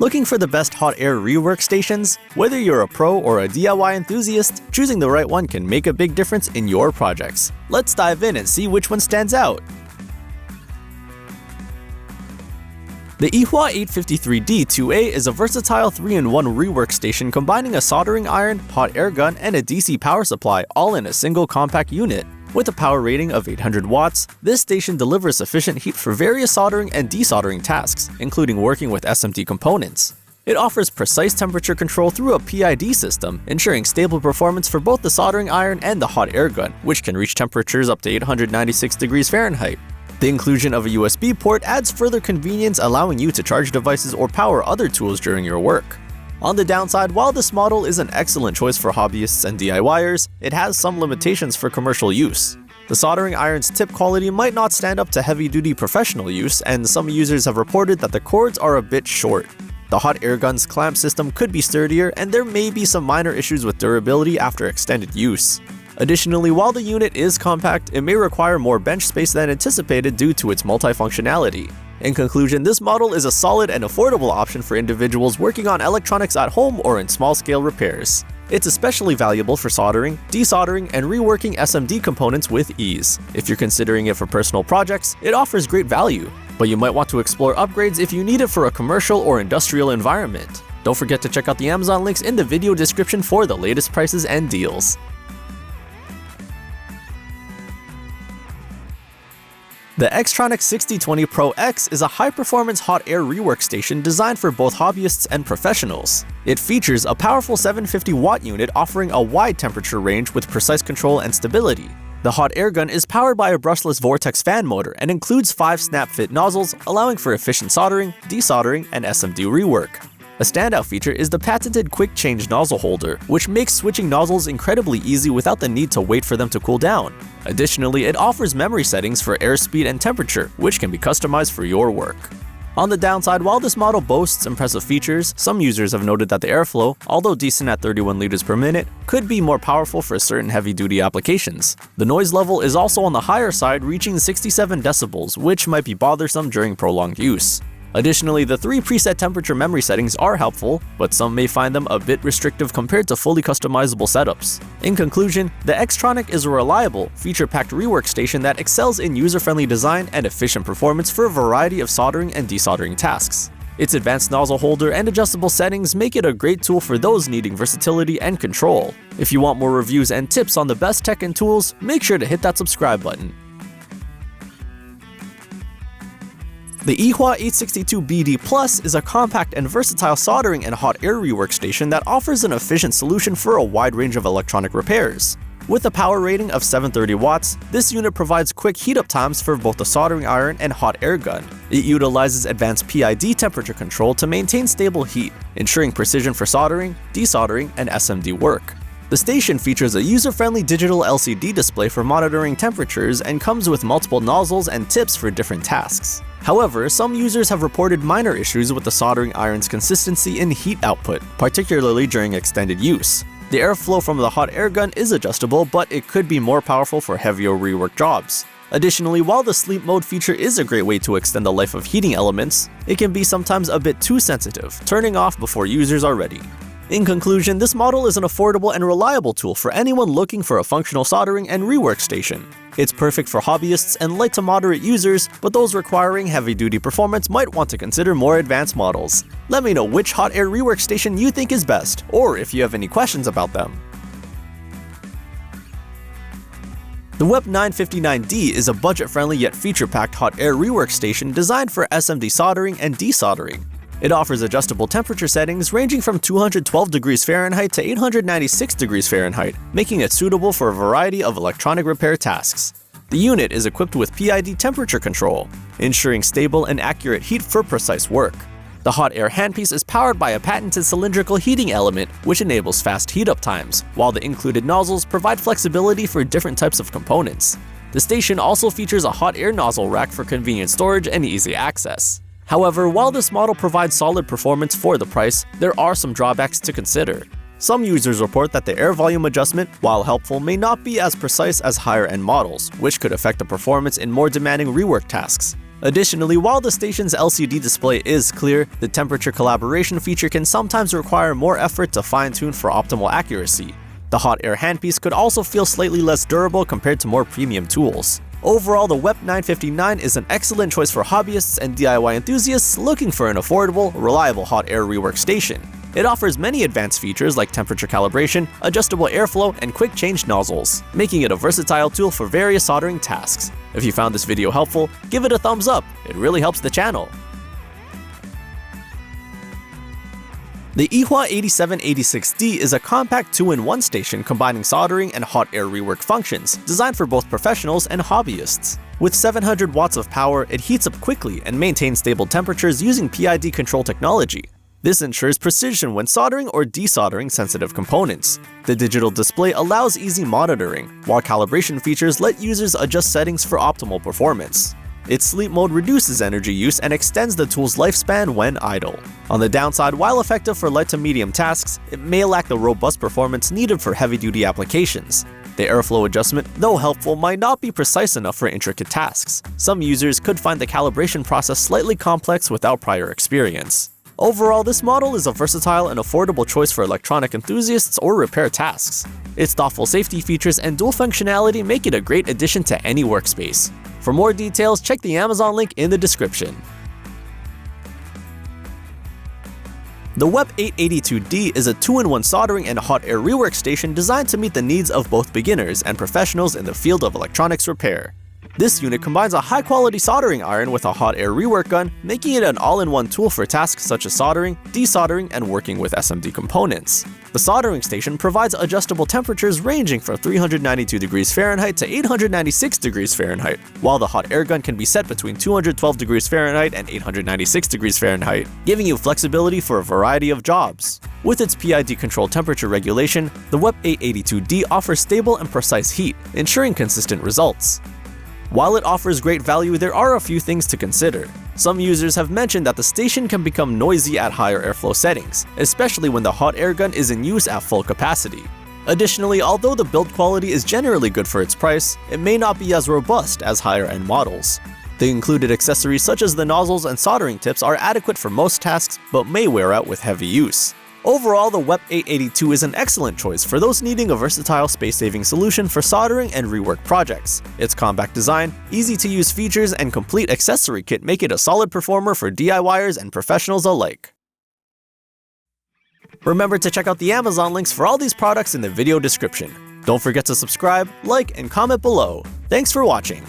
Looking for the best hot air rework stations? Whether you're a pro or a DIY enthusiast, choosing the right one can make a big difference in your projects. Let's dive in and see which one stands out. The YIHUA 853D2A is a versatile 3-in-1 rework station combining a soldering iron, hot air gun, and a DC power supply all in a single compact unit. With a power rating of 800 watts, this station delivers sufficient heat for various soldering and desoldering tasks, including working with SMD components. It offers precise temperature control through a PID system, ensuring stable performance for both the soldering iron and the hot air gun, which can reach temperatures up to 896 degrees Fahrenheit. The inclusion of a USB port adds further convenience, allowing you to charge devices or power other tools during your work. On the downside, while this model is an excellent choice for hobbyists and DIYers, it has some limitations for commercial use. The soldering iron's tip quality might not stand up to heavy-duty professional use, and some users have reported that the cords are a bit short. The hot air gun's clamp system could be sturdier, and there may be some minor issues with durability after extended use. Additionally, while the unit is compact, it may require more bench space than anticipated due to its multifunctionality. In conclusion, this model is a solid and affordable option for individuals working on electronics at home or in small-scale repairs. It's especially valuable for soldering, desoldering, and reworking SMD components with ease. If you're considering it for personal projects, it offers great value, but you might want to explore upgrades if you need it for a commercial or industrial environment. Don't forget to check out the Amazon links in the video description for the latest prices and deals. The X-Tronic 6020 Pro X is a high-performance hot air rework station designed for both hobbyists and professionals. It features a powerful 750-watt unit offering a wide temperature range with precise control and stability. The hot air gun is powered by a brushless vortex fan motor and includes 5 snap-fit nozzles, allowing for efficient soldering, desoldering, and SMD rework. A standout feature is the patented quick change nozzle holder, which makes switching nozzles incredibly easy without the need to wait for them to cool down. Additionally, it offers memory settings for airspeed and temperature, which can be customized for your work. On the downside, while this model boasts impressive features, some users have noted that the airflow, although decent at 31 liters per minute, could be more powerful for certain heavy-duty applications. The noise level is also on the higher side, reaching 67 decibels, which might be bothersome during prolonged use. Additionally, the 3 preset temperature memory settings are helpful, but some may find them a bit restrictive compared to fully customizable setups. In conclusion, the X-Tronic is a reliable, feature-packed rework station that excels in user-friendly design and efficient performance for a variety of soldering and desoldering tasks. Its advanced nozzle holder and adjustable settings make it a great tool for those needing versatility and control. If you want more reviews and tips on the best tech and tools, make sure to hit that subscribe button. The YIHUA 862BD Plus is a compact and versatile soldering and hot air rework station that offers an efficient solution for a wide range of electronic repairs. With a power rating of 730 watts, this unit provides quick heat-up times for both the soldering iron and hot air gun. It utilizes advanced PID temperature control to maintain stable heat, ensuring precision for soldering, desoldering, and SMD work. The station features a user-friendly digital LCD display for monitoring temperatures and comes with multiple nozzles and tips for different tasks. However, some users have reported minor issues with the soldering iron's consistency in heat output, particularly during extended use. The airflow from the hot air gun is adjustable, but it could be more powerful for heavier rework jobs. Additionally, while the sleep mode feature is a great way to extend the life of heating elements, it can be sometimes a bit too sensitive, turning off before users are ready. In conclusion, this model is an affordable and reliable tool for anyone looking for a functional soldering and rework station. It's perfect for hobbyists and light to moderate users, but those requiring heavy-duty performance might want to consider more advanced models. Let me know which hot air rework station you think is best, or if you have any questions about them. The WEP 959D is a budget-friendly yet feature-packed hot air rework station designed for SMD soldering and desoldering. It offers adjustable temperature settings ranging from 212 degrees Fahrenheit to 896 degrees Fahrenheit, making it suitable for a variety of electronic repair tasks. The unit is equipped with PID temperature control, ensuring stable and accurate heat for precise work. The hot air handpiece is powered by a patented cylindrical heating element, which enables fast heat-up times, while the included nozzles provide flexibility for different types of components. The station also features a hot air nozzle rack for convenient storage and easy access. However, while this model provides solid performance for the price, there are some drawbacks to consider. Some users report that the air volume adjustment, while helpful, may not be as precise as higher-end models, which could affect the performance in more demanding rework tasks. Additionally, while the station's LCD display is clear, the temperature calibration feature can sometimes require more effort to fine-tune for optimal accuracy. The hot air handpiece could also feel slightly less durable compared to more premium tools. Overall, the YIHUA 959 is an excellent choice for hobbyists and DIY enthusiasts looking for an affordable, reliable hot air rework station. It offers many advanced features like temperature calibration, adjustable airflow, and quick change nozzles, making it a versatile tool for various soldering tasks. If you found this video helpful, give it a thumbs up, it really helps the channel. The YIHUA 8786D is a compact 2-in-1 station combining soldering and hot air rework functions, designed for both professionals and hobbyists. With 700 watts of power, it heats up quickly and maintains stable temperatures using PID control technology. This ensures precision when soldering or desoldering sensitive components. The digital display allows easy monitoring, while calibration features let users adjust settings for optimal performance. Its sleep mode reduces energy use and extends the tool's lifespan when idle. On the downside, while effective for light to medium tasks, it may lack the robust performance needed for heavy-duty applications. The airflow adjustment, though helpful, might not be precise enough for intricate tasks. Some users could find the calibration process slightly complex without prior experience. Overall, this model is a versatile and affordable choice for electronic enthusiasts or repair tasks. Its thoughtful safety features and dual functionality make it a great addition to any workspace. For more details, check the Amazon link in the description. The YIHUA 882D is a 2-in-1 soldering and hot air rework station designed to meet the needs of both beginners and professionals in the field of electronics repair. This unit combines a high-quality soldering iron with a hot air rework gun, making it an all-in-one tool for tasks such as soldering, desoldering, and working with SMD components. The soldering station provides adjustable temperatures ranging from 392 degrees Fahrenheit to 896 degrees Fahrenheit, while the hot air gun can be set between 212 degrees Fahrenheit and 896 degrees Fahrenheit, giving you flexibility for a variety of jobs. With its PID-controlled temperature regulation, the YIHUA 882D offers stable and precise heat, ensuring consistent results. While it offers great value, there are a few things to consider. Some users have mentioned that the station can become noisy at higher airflow settings, especially when the hot air gun is in use at full capacity. Additionally, although the build quality is generally good for its price, it may not be as robust as higher-end models. The included accessories such as the nozzles and soldering tips are adequate for most tasks, but may wear out with heavy use. Overall, the YIHUA 882 is an excellent choice for those needing a versatile space-saving solution for soldering and rework projects. Its compact design, easy-to-use features, and complete accessory kit make it a solid performer for DIYers and professionals alike. Remember to check out the Amazon links for all these products in the video description. Don't forget to subscribe, like, and comment below. Thanks for watching!